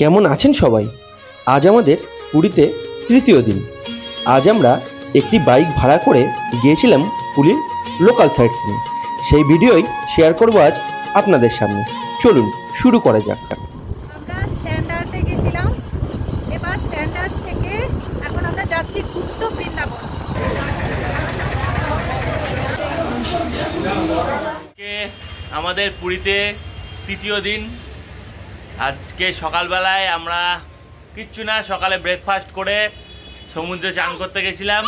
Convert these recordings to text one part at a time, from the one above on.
কেমন আছেন সবাই? আজ আমাদের পুরীতে তৃতীয় দিন। আজ আমরা একটি বাইক ভাড়া করে গিয়েছিলাম পুরীর লোকাল সাইট সিইং। সেই ভিডিওই শেয়ার করব আজ আপনাদের সামনে। চলুন শুরু করা যাক। আমরা স্ট্যান্ডার্ডে গেছিলাম, এবার স্ট্যান্ডার্ড থেকে এখন আমরা যাচ্ছি গুপ্ত বৃন্দাবন। আমাদের পুরীতে তৃতীয় দিন। আজকে সকালবেলায় আমরা কিচ্ছু না, সকালে ব্রেকফাস্ট করে সমুদ্রে চান করতে গেছিলাম।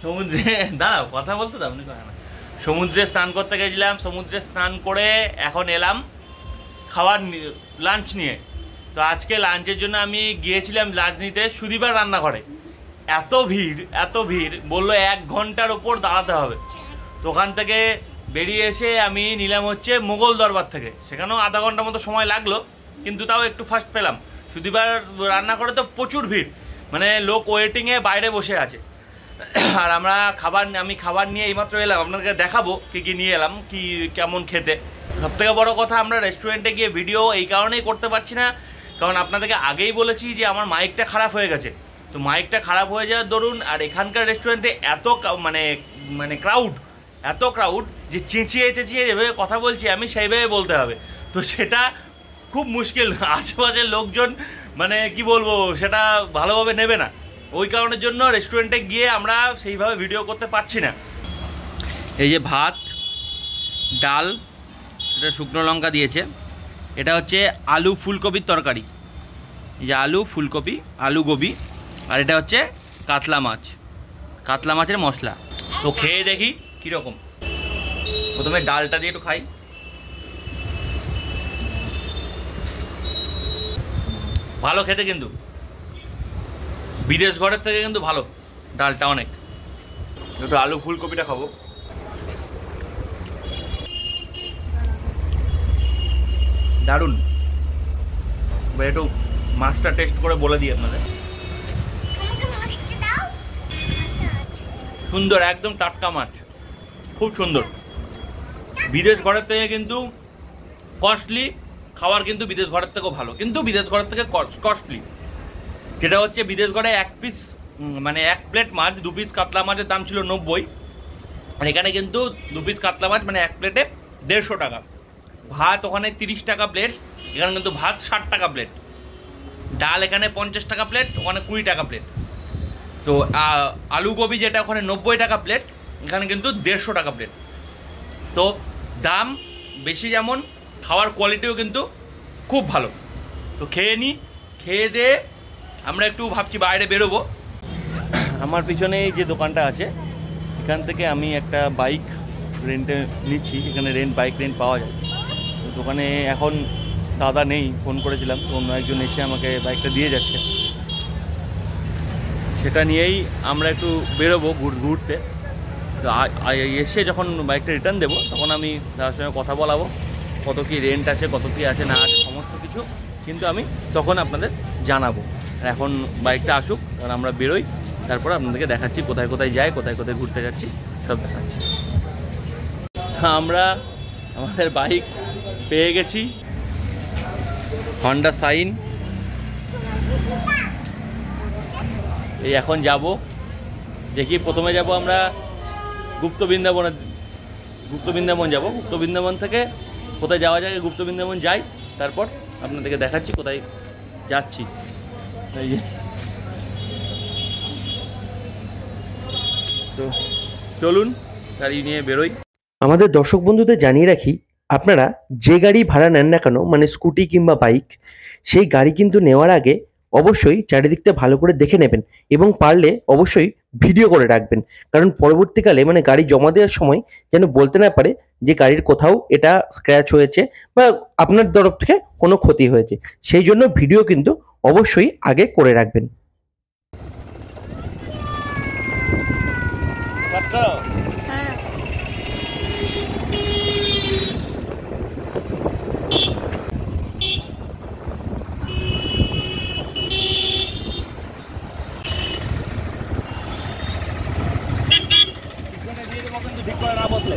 সমুদ্রে দাঁড়াও কথা বলতে দাও না, সমুদ্রে স্নান করতে গেছিলাম। সমুদ্রে স্নান করে এখন এলাম খাওয়ার লাঞ্চ নিয়ে। তো আজকে লাঞ্চের জন্য আমি গিয়েছিলাম লাঞ্চ নিতে সুদীপার রান্নাঘরে। এত ভিড় বললো 1 ঘন্টার ওপর দাঁড়াতে হবে। তো ওখান থেকে বেরিয়ে এসে আমি নিলাম হচ্ছে মোগল দরবার থেকে। সেখানেও আধা ঘন্টার মতো সময় লাগলো, কিন্তু তাও একটু ফাস্ট পেলাম। সুদীপার রান্নাঘরে তো প্রচুর ভিড়, মানে লোক ওয়েটিংয়ে বাইরে বসে আছে। আর আমি খাবার নিয়ে এইমাত্র এলাম, আপনাদেরকে দেখাবো কী নিয়ে এলাম, কি কেমন খেতে। সবথেকে বড় কথা, আমরা রেস্টুরেন্টে গিয়ে ভিডিও এই কারণেই করতে পারছি না, কারণ আপনাদেরকে আগেই বলেছি যে আমার মাইকটা খারাপ হয়ে গেছে। তো মাইকটা খারাপ হয়ে যাওয়ার দরুন, আর এখানকার রেস্টুরেন্টে এত মানে ক্রাউড যে চেঁচিয়ে যেভাবে কথা বলছি আমি সেইভাবে বলতে হবে। তো সেটা খুব মুশকিল, আশেপাশের লোকজন মানে কি বলবো সেটা ভালোভাবে নেবে না। ওই কারণের জন্য রেস্টুরেন্টে গিয়ে আমরা সেইভাবে ভিডিও করতে পারছি না। এই যে ভাত, ডাল, এটা শুকনো লঙ্কা দিয়েছে, এটা হচ্ছে আলু ফুলকপির তরকারি। এই যে আলু ফুলকপি, আলু গোবি, আর এটা হচ্ছে কাতলা মাছের মশলা। তো খেয়ে দেখি কীরকম। প্রথমে ডালটা দিয়ে একটু খাই। ভালো খেতে, কিন্তু বিদেশ ঘরের থেকে কিন্তু ভালো ডালটা অনেক। একটু আলু ফুলকপিটা খাবো। দারুণ। একটু মাছটা টেস্ট করে বলে দিই আপনাদের। সুন্দর, একদম টাটকা মাছ, খুব সুন্দর। বিদেশ ঘরের থেকে কিন্তু কস্টলি খাবার, কিন্তু বিদেশ ঘরের থেকেও ভালো, কিন্তু বিদেশ ঘরের থেকে কস্টলি। যেটা হচ্ছে বিদেশ ঘরে 1 প্লেট মাছ, 2 পিস কাতলা মাছের দাম ছিল 90, আর এখানে কিন্তু 2 পিস কাতলা মাছ মানে 1 প্লেটে 150 টাকা। ভাত ওখানে 30 টাকা প্লেট, এখানে কিন্তু ভাত 60 টাকা প্লেট। ডাল এখানে 50 টাকা প্লেট, ওখানে 20 টাকা প্লেট। তো আলু গোবি যেটা ওখানে 90 টাকা প্লেট, এখানে কিন্তু 150 টাকা প্লেট। তো দাম বেশি যেমন, খাওয়ার কোয়ালিটিও কিন্তু খুব ভালো। তো খেয়ে দিয়ে আমরা একটু ভাবছি বাইরে বেরোবো। আমার পিছনে এই যে দোকানটা আছে, এখান থেকে আমি একটা বাইক রেন্টে নিচ্ছি। এখানে বাইক রেন্ট পাওয়া যায়। তো দোকানে এখন দাদা নেই, ফোন করেছিলাম, তো অন্য একজন এসে আমাকে বাইকটা দিয়ে যাচ্ছে। সেটা নিয়েই আমরা একটু বেরোবো ঘুরতে। তো এসে যখন বাইকটা রিটার্ন দেবো, তখন আমি তার সঙ্গে কথা বলাবো, কত কি রেন্ট আছে, কত কি আছে না আছে, সমস্ত কিছু কিন্তু আমি তখন আপনাদের জানাবো। এখন বাইকটা আসুক, কারণ আমরা বেরোই, তারপর আপনাদেরকে দেখাচ্ছি কোথায় কোথায় যাই, কোথায় কোথায় ঘুরতে যাচ্ছি, সব দেখাচ্ছি। আমরা আমাদের বাইক পেয়ে গেছি, হন্ডা সাইন। এই এখন যাব, দেখি প্রথমে যাব আমরা গুপ্ত বৃন্দাবন যাব। গুপ্ত বৃন্দাবন থেকে কোথায় যাওয়া যায়, গুপ্ত বৃন্দাবন যাই, তারপর আপনাদেরকে দেখাচ্ছি কোথায় যাচ্ছি। তো চলুন গাড়ি নিয়ে বেরোই। আমাদের দর্শক বন্ধুদের জানিয়ে রাখি, আপনারা যে গাড়ি ভাড়া নেন না কেন, মানে স্কুটি কিংবা বাইক, সেই গাড়ি কিন্তু নেওয়ার আগে অবশ্যই চারিদিকটা ভালো করে দেখে নেবেন, এবং পারলে অবশ্যই ভিডিও করে রাখবেন। কারণ পরবর্তীকালে মানে গাড়ি জমা দেওয়ার সময় যেন বলতে না পারে যে গাড়ির কোথাও এটা স্ক্র্যাচ হয়েছে বা আপনার তরফ থেকে কোনো ক্ষতি হয়েছে। সেই জন্য ভিডিও কিন্তু অবশ্যই আগে করে রাখবেন। হ্যাঁ, ঠিক করে না বসলে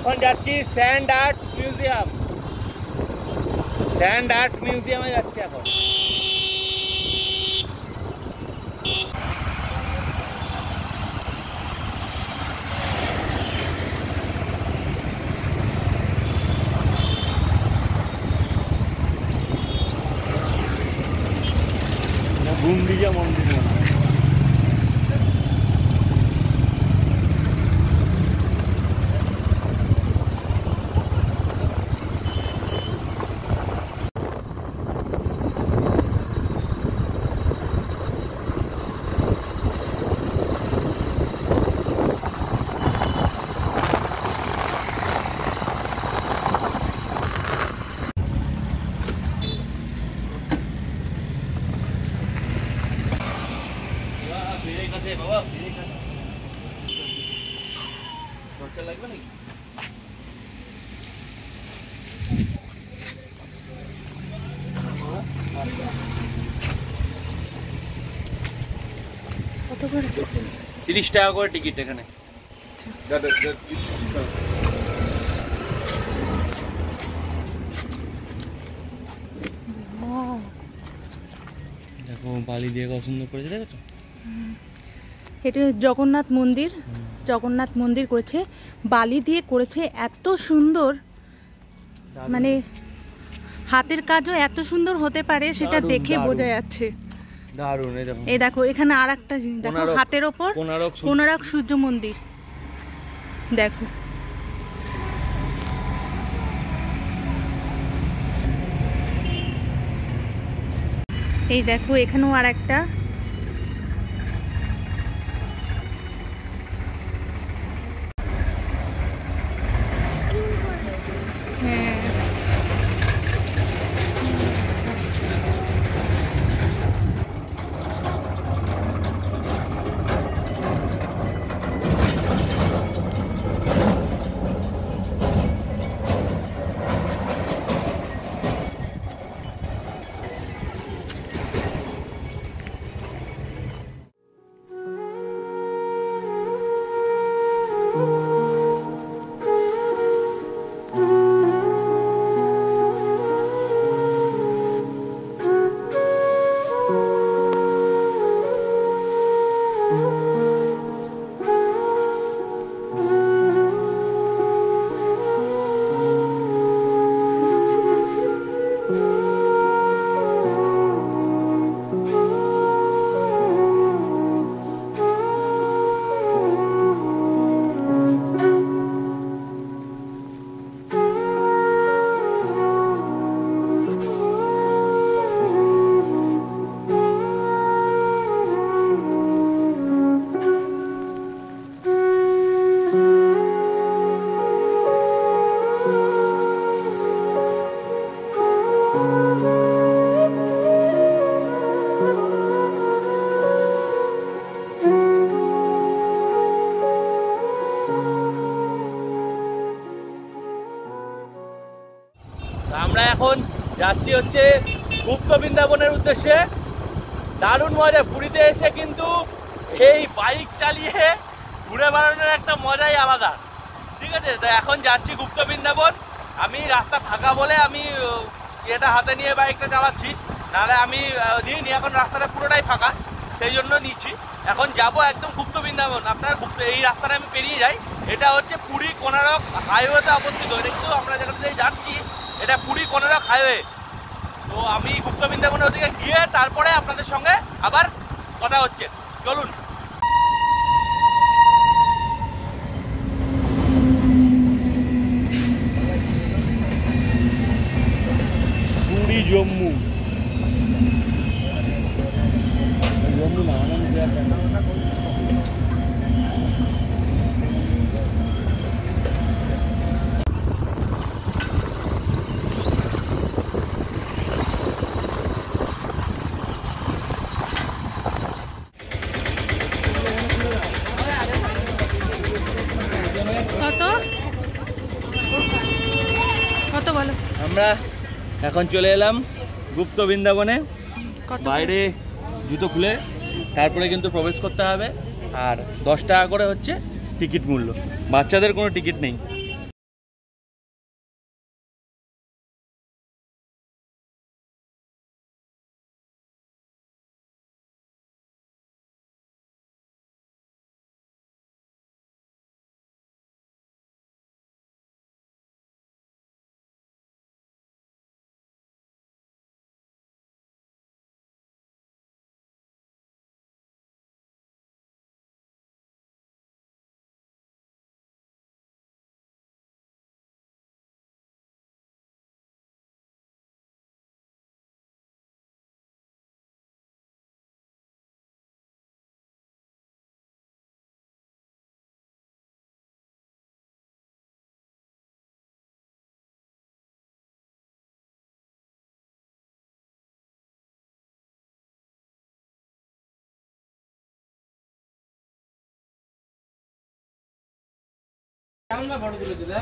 এখন যাচ্ছি sand art museum. Sand art মিউজিয়ামে যাচ্ছি এখন। গুন্ডিজা মন্দির মনে হয়। বাবা খরচা লাগবে নাকি? কত করে? 30 টাকা করে টিকিট এখানে। দেখো বালি দিয়ে কত সুন্দর করেছে, দেখেছো? এটা জগন্নাথ মন্দির। জগন্নাথ মন্দির করেছে, বালি দিয়ে করেছে, এত সুন্দর। মানে হাতের কাজও এত সুন্দর হতে পারে সেটা দেখে বোঝা যাচ্ছে। দারুণ। এই দেখো এখানে আর একটা জিনিস দেখো, হাতের ওপর কোনারক সূর্য মন্দির দেখো। এই দেখো এখানেও আর একটা। হ্যাঁ আমরা এখন যাচ্ছি হচ্ছে গুপ্ত বৃন্দাবনের উদ্দেশ্যে। দারুণ মজা। পুরীতে এসে কিন্তু এই বাইক চালিয়ে ঘুরে বেড়ানোর একটা মজাই আলাদা, ঠিক আছে? তো এখন যাচ্ছি গুপ্ত বৃন্দাবন। আমি রাস্তা ফাঁকা বলে আমি এটা হাতে নিয়ে বাইকটা চালাচ্ছি, নাহলে আমি নিইনি। এখন রাস্তাটা পুরোটাই ফাঁকা, সেই জন্য নিচ্ছি। এখন যাব একদম গুপ্ত বৃন্দাবন। আপনার এই রাস্তাটা আমি পেরিয়ে যাই। এটা হচ্ছে পুরী কোনারক হাইওয়েতে অবস্থিত। এটা কিন্তু আমরা যেখানে যাচ্ছি এটা পুরী কোনারক হাইওয়ে। তো আমি গুপ্ত বৃন্দাবনের ওদিকে গিয়ে তারপরে আপনাদের সঙ্গে আবার কথা হচ্ছে। চলুন। পুরী জম্মু কত বলো? আমরা এখন চলে এলাম গুপ্ত বৃন্দাবনে। বাইরে জুতো খুলে তারপরে কিন্তু প্রবেশ করতে হবে। আর 10 টাকা করে হচ্ছে টিকিট মূল্য। বাচ্চাদের কোনো টিকিট নেই।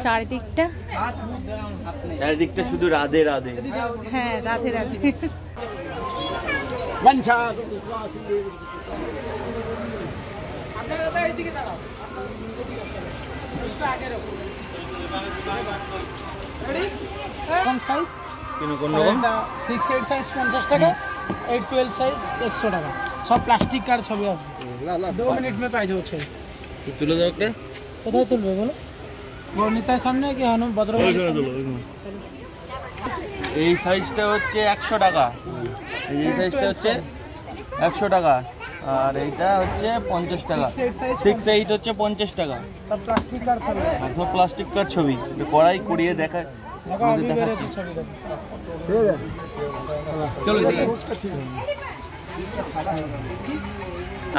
চারিদিকটা চারিদিকটা শুধু রাধে রাধে। হ্যাঁ, রাধে রাধে। সাইজ কোন রকম 6-8 সাইজ 50 টাকা, 8-12 সাইজ 100 টাকা। সব প্লাস্টিক কার ছবি আসবে। 2 মিনিট में পাই যাবো ছবি। তুলে দাও একটা। কোথায় তুলবে বলো? গণিতার সামনে কি হনুম ভদ্রবাড়ি? এই সাইজটা হচ্ছে 100 টাকা, এই সাইজটা হচ্ছে 100 টাকা, আর এইটা হচ্ছে 50 টাকা। 6-8 হচ্ছে 50 টাকা। সব প্লাস্টিক কার ছবি। আর সব প্লাস্টিক কার ছবি। কড়াই কুড়িয়ে দেখায়। দেখো আমি বেরেছি ছবি দেখো। চলো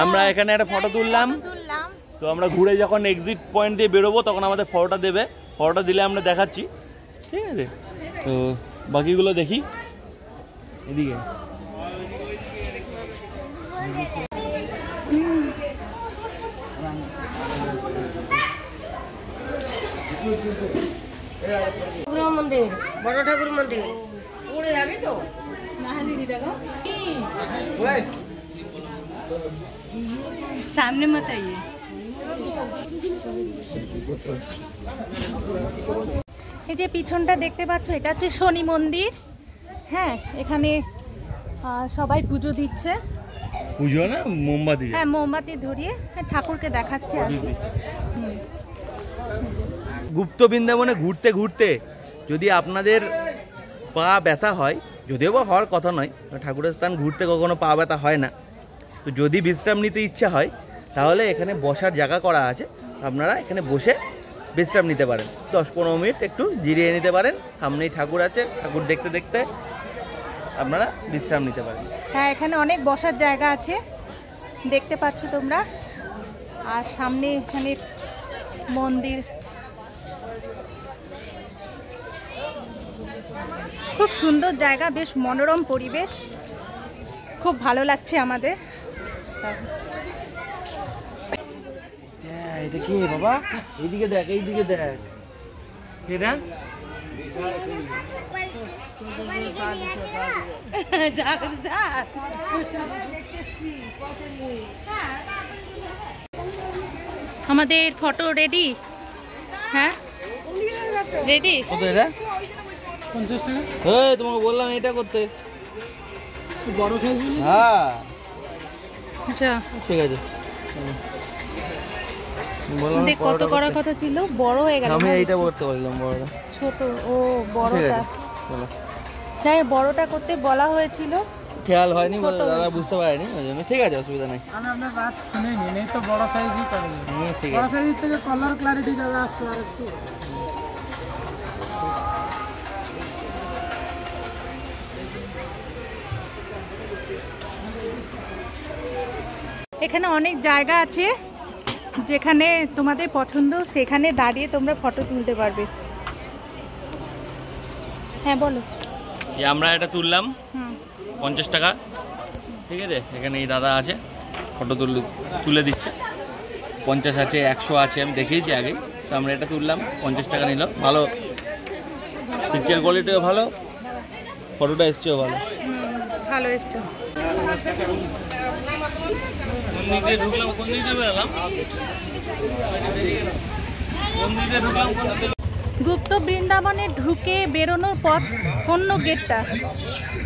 আমরা এখানে একটা ফটো তুললাম। তো আমরা ঘুরে যখন এক্সিট পয়েন্ট দিয়ে বেরোবো তখন আমাদের ফটোটা দেবে, ফটোটা দিলে আমরা দেখাচ্ছি, ঠিক আছে? তো বাকিগুলো দেখি এদিকে। মন্দির, বড় ঠাকুর মন্দির উড়ে যাবি তো সামনে মত আইয়ে। এই যে পিছনটা দেখতে পাচ্ছ, এটা হচ্ছে শনি মন্দির। হ্যাঁ, এখানে সবাই পুজো দিচ্ছে। পুজো না, মোমবাতি। হ্যাঁ, মোমবাতি ধরিয়ে ঠাকুরকে দেখাচ্ছে আর কি। গুপ্ত বৃন্দাবনে ঘুরতে ঘুরতে যদি আপনাদের পা ব্যথা হয়, যদিও বা হওয়ার কথা নয়, ঠাকুরের স্থান ঘুরতে কখনো পা ব্যথা হয় না, তো যদি বিশ্রাম নিতে ইচ্ছা হয় তাহলে এখানে বসার জায়গা করা আছে, আপনারা এখানে বসে বিশ্রাম নিতে পারেন। 10-15 মিনিট একটু জিরিয়ে নিতে পারেন। সামনেই ঠাকুর আছে, ঠাকুর দেখতে দেখতে আপনারা বিশ্রাম নিতে পারেন। হ্যাঁ, এখানে অনেক বসার জায়গা আছে, দেখতে পাচ্ছ তোমরা। আর সামনে এখানে মন্দির, খুব সুন্দর জায়গা, বেশ মনোরম পরিবেশ, খুব ভালো লাগছে আমাদের। এটা কি বাবা? এইদিকে দেখ, এইদিকে দেখ, এটা আমাদের ফটো রেডি। হ্যাঁ, রেডি। কত এটা? 50 টাকা। এই তোমাকে বললাম এটা করতে। বড় সাইজ। হ্যাঁ, আচ্ছা, ঠিক আছে। দেখ কত করার কথা ছিল, বড় হয়ে গেল। আমি এইটা করতে বললাম, বড়টা ছোট। ও, ঠিক বড়টা। আছে, চলো। হ্যাঁ, বড়টা করতে বলা হয়েছিল, খেয়াল হয়নি, ছোট। দাদা বুঝতে পারেনি, ওই জন্য। ঠিক আছে, অসুবিধা নেই। আমি আপনার বাত শুনিনি, নেই তো বড় সাইজই করে দিন। ঠিক বড় আছে। সাইজ থেকে কালার ক্লারিটি যাবে আসতে আর একটু। এখানে অনেক জায়গা আছে যেখানে তোমাদের পছন্দ, সেখানে দাঁড়িয়ে তোমরা ফটো তুলতে পারবে। হ্যাঁ, বলো। আমরা এটা তুললাম হুম, 50 টাকা, ঠিক আছে? এখানে এই দাদা আছে, ফটো তুলে দিচ্ছে। 50 আছে, 100 আছে, আমি দেখিয়েছি আগে। তো আমরা এটা তুললাম, 50 টাকা নিল। ভালো পিকচার কোয়ালিটিও ভালো, ফটোটা এসছেও ভালো। ভালো এসছো। গুপ্ত বৃন্দাবনে ঢুকে বেরোনোর পথ অন্য গেটটা,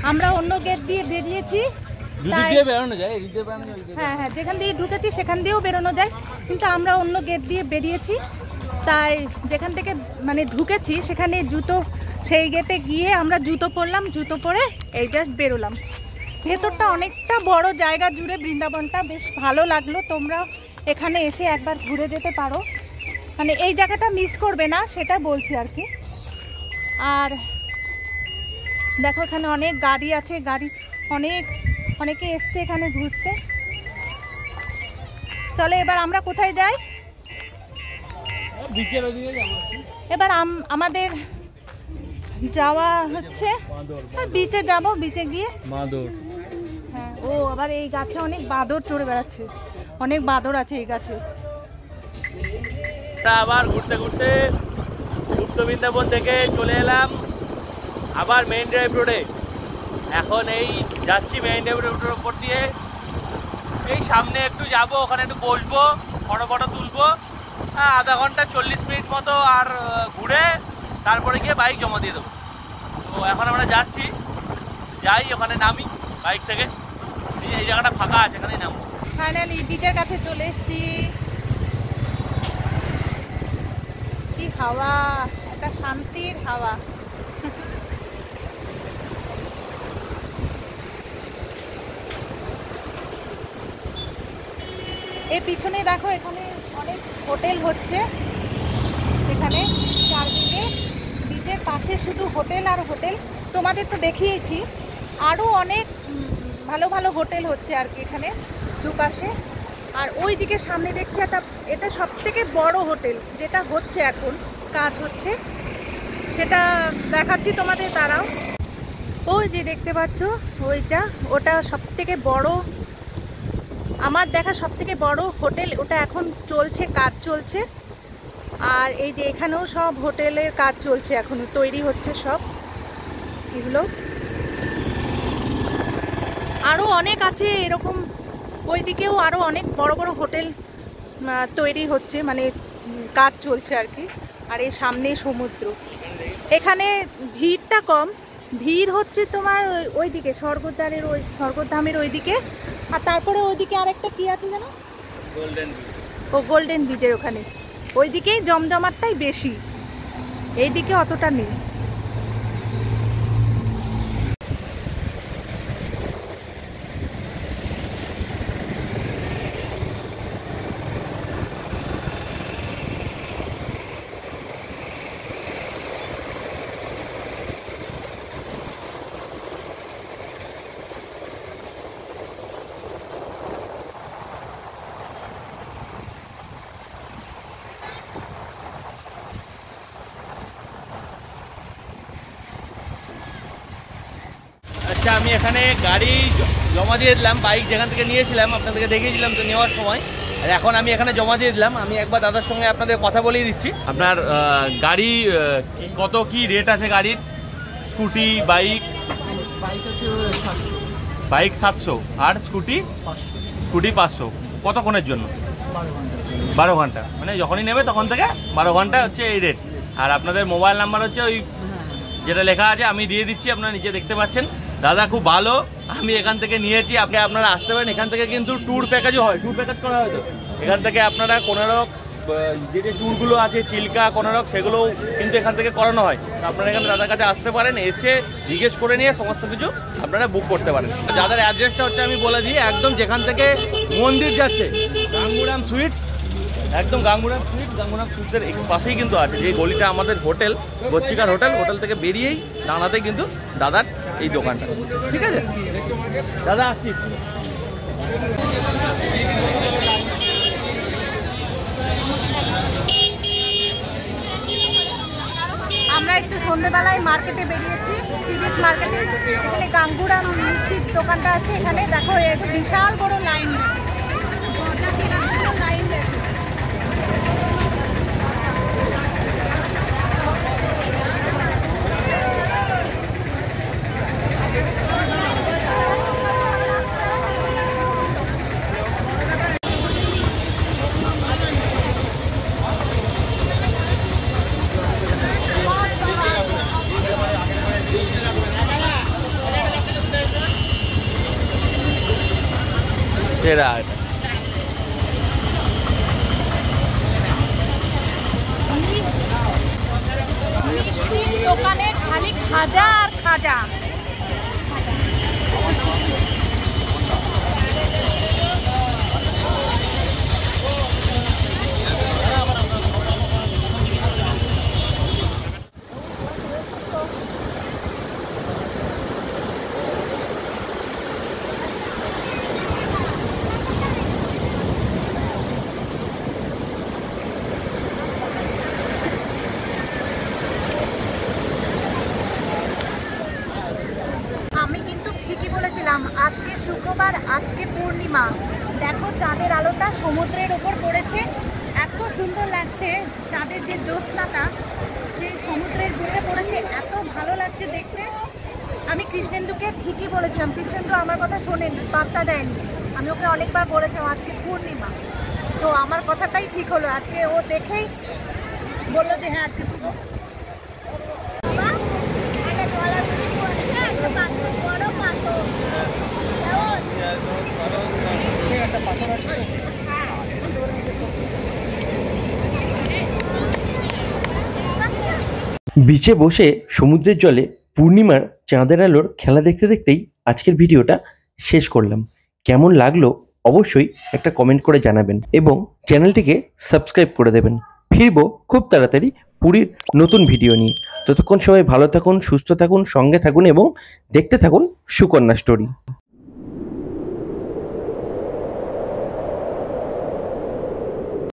আমরা অন্য গেট দিয়ে বেরিয়েছি। হ্যাঁ হ্যাঁ, যেখান দিয়ে ঢুকেছি সেখান দিয়েও বেরোনো যায়, কিন্তু আমরা অন্য গেট দিয়ে বেরিয়েছি। তাই যেখান থেকে মানে ঢুকেছি সেখানে জুতো, সেই গেটে গিয়ে আমরা জুতো পরলাম, জুতো পরে এই জাস্ট বেরোলাম। ভেতরটা অনেকটা বড় জায়গা জুড়ে বৃন্দাবনটা, বেশ ভালো লাগলো। তোমরা এখানে এসে একবার ঘুরে যেতে পারো, মানে এই জায়গাটা মিস করবে না, সেটা বলছি আর কি। আর দেখো এখানে অনেক গাড়ি আছে, গাড়ি অনেকে এসছে এখানে ঘুরতে। চলে এবার আমরা কোথায় যাই? এবার আমাদের যাওয়া হচ্ছে বিচে যাব, বিচে গিয়ে মাদুর। হ্যাঁ, ও আবার এই গাছে অনেক বাদর চড়ে বেড়াচ্ছে, অনেক বাদর আছে এই গাছে। আবার ঘুরতে ঘুরতে গুপ্ত বৃন্দাবন থেকে চলে এলাম আবার মেইন ড্রাইভ রোডে। এখন এই যাচ্ছি মেইন ড্রাইভ রোডের উপর দিয়ে, এই সামনে একটু যাব, ওখানে একটু বসবো, ফটো তুলবো, আধা ঘন্টা 40 মিনিট মতো, আর ঘুরে তারপরে গিয়ে বাইক জমা দিয়ে দেবো। তো এখন আমরা যাচ্ছি, যাই ওখানে নামি বাইক থেকে, এই জায়গাটা ফাঁকা আছে, এখানেই নামবো। ফাইনালি বিচের কাছে চলে এসেছি। কি হাওয়া, একটা শান্তির হাওয়া। এই পিছনে দেখো, এখানে অনেক হোটেল হচ্ছে, এখানে চারদিকে বিচের পাশে শুধু হোটেল আর হোটেল। তোমাদের তো দেখিয়েছি, আরও অনেক ভালো ভালো হোটেল হচ্ছে আর কি এখানে দুপাশে। আর ওই দিকে সামনে দেখছি একটা, এটা সব থেকে বড় হোটেল যেটা হচ্ছে, এখন কাজ হচ্ছে, সেটা দেখাচ্ছি তোমাদের। তারাও ওই যে দেখতে পাচ্ছ ওইটা, ওটা সব থেকে বড়, আমার দেখা সব থেকে বড় হোটেল, ওটা এখন চলছে, কাজ চলছে। আর এই যে এখানেও সব হোটেলের কাজ চলছে, এখনো তৈরি হচ্ছে সব এগুলো। আরও অনেক আছে এরকম, ওইদিকেও আরও অনেক বড় বড় হোটেল তৈরি হচ্ছে, মানে কাজ চলছে আর কি। আর এই সামনে সমুদ্র, এখানে ভিড়টা কম, ভিড় হচ্ছে তোমার ওইদিকে স্বর্গদ্বারের, ওই স্বর্গধামের ওইদিকে। আর তারপরে ওইদিকে আরেকটা কি আছে জানো, গোল্ডেন বিচ। ও গোল্ডেন বিচের ওখানে, ওইদিকেই জমজমাটটাই বেশি, এইদিকে অতটা নেই। আচ্ছা, আমি এখানে গাড়ি জমা দিয়ে দিলাম, বাইক যেখান থেকে নিয়েছিলাম আপনাদেরকে দেখিয়েছিলাম তো নেওয়ার সময়। আর এখন আমি এখানে জমা দিয়ে দিলাম। আমি একবার দাদার সঙ্গে আপনাদের কথা বলিয়ে দিচ্ছি। আপনার গাড়ি কত কি রেট আছে গাড়ির? Scooty, bike? বাইক 700 আর স্কুটি 500। কতক্ষণের জন্য? 12 ঘন্টা, মানে যখনই নেবে তখন থেকে 12 ঘন্টা হচ্ছে এই রেট। আর আপনাদের মোবাইল নাম্বার হচ্ছে ওই যেটা লেখা আছে, আমি দিয়ে দিচ্ছি, আপনারা নিচে দেখতে পাচ্ছেন। দাদা খুব ভালো, আমি এখান থেকে নিয়েছি, আপনারা আসতে পারেন। এখান থেকে কিন্তু ট্যুর প্যাকেজও হয়, ট্যুর প্যাকেজ করা হয়। তো এখান থেকে আপনারা কোনারক, যে যে ট্যুরগুলো আছে চিল্কা, কোনারক, সেগুলোও কিন্তু এখান থেকে করানো হয়। আপনারা এখানে দাদার কাছে আসতে পারেন, এসে জিজ্ঞেস করে নিয়ে সমস্ত কিছু আপনারা বুক করতে পারেন। দাদার অ্যাড্রেসটা হচ্ছে আমি বলে দিই, একদম যেখান থেকে মন্দির যাচ্ছে গাঙ্গুরাম সুইটস, একদম গাঙ্গুরাম সুইটসের পাশেই কিন্তু আছে যে গলিটা আমাদের হোটেল, গচ্ছিকার হোটেল। হোটেল থেকে বেরিয়েই ডানাতে কিন্তু দাদার এই দোকানটা। ঠিক আছে দাদা, আসছি। আমরা একটু সন্ধ্যেবেলায় মার্কেটে বেরিয়েছি, সি বিচ মার্কেটে। এখানে গাঙ্গুরাম মিষ্টির দোকানটা আছে, এখানে দেখো একটা বিশাল বড় লাইন, গজা কেনার জন্য লাইন দেখো। মিষ্টির দোকানে খালি খাজা আর খাজা। আজকে শুক্রবার, আজকে পূর্ণিমা। দেখো চাঁদের আলোটা সমুদ্রের উপর পড়েছে, এত সুন্দর লাগছে, চাঁদের যে জ্যোৎস্নাটা যে সমুদ্রের বুকে পড়েছে, এত ভালো লাগছে দেখতে। আমি কৃষ্ণেন্দুকে ঠিকই বলেছিলাম, কৃষ্ণেন্দু আমার কথা শোনেনি, পাত্তা দেয়নি। আমি ওকে অনেকবার বলেছিলাম আজকে পূর্ণিমা, তো আমার কথাটাই ঠিক হলো। আজকে ও দেখেই বললো যে হ্যাঁ আজকে পূর্ণিমা। বিচে বসে সমুদ্রের জলে পূর্ণিমার চাঁদের আলোর খেলা দেখতে দেখতেই আজকের ভিডিওটা শেষ করলাম। কেমন লাগলো অবশ্যই একটা কমেন্ট করে জানাবেন এবং চ্যানেলটিকে সাবস্ক্রাইব করে দেবেন। ফিরবো খুব তাড়াতাড়ি পুরীর নতুন ভিডিও নিয়ে। ততক্ষণ সবাই ভালো থাকুন, সুস্থ থাকুন, সঙ্গে থাকুন এবং দেখতে থাকুন সুকন্যা স্টোরি।